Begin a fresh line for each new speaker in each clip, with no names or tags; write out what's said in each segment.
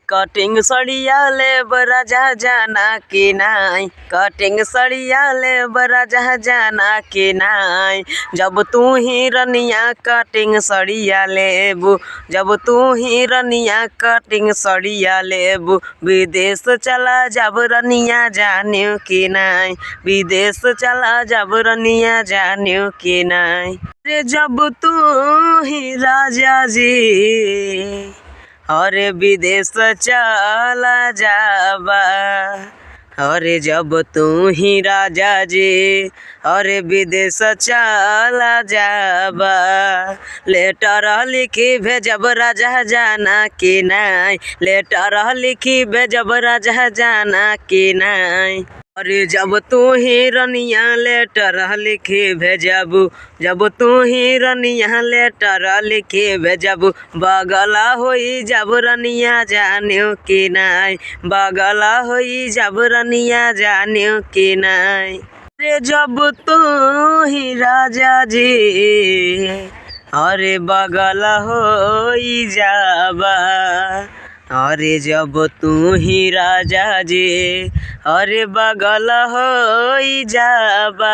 Cutting सड़िया ले राजा जाना कि नाई, कटिंग सड़िया ले राजा जाना कि नाई। जब तू ही रनिया कटिंग सड़िया लेबू, जब तू ही रनिया कटिंग सड़िया लेबू। विदेश चला जब रनिया जानियो कि नाई, विदेश चला जब रनिया जानियो कि नाई। अरे जब तू ही राजा जी अरे विदेश चला जाबा, अरे जब तू ही राजा जी अरे विदेश चला जाबा। लेटर लिखी भेजब राजा जाना कि नाई, लेटर लिखी भेजब राजा जाना कि नाई। अरे जब तू ही रनिया लेटर लिखी भेजबू, जब तू ही रनिया लेटर लिखी भेजबू। बगला होई जब रनिया जानियो कि नाई, बगला होई जब रनिया जानियो कि नाई। अरे जब तू ही राजा जी अरे बगला होई जाबा, अरे जब तू ही राजा जी अरे बगल होई जाबा।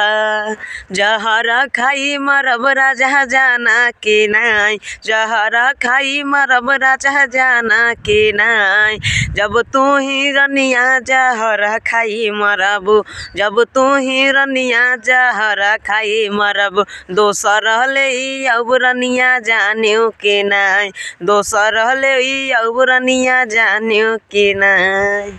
जहरा खाई मरब राजा जाना कि नाई, जहरा खाई मरब राजा जाना कि नाई। जब तू ही रनिया जहरा खाई मरबू, जब तू ही रनिया जहरा खाई मरब। दोसर ले अब रनिया जानियो कि नाई, दोसर ले अब रनिया जानियो कि नाई।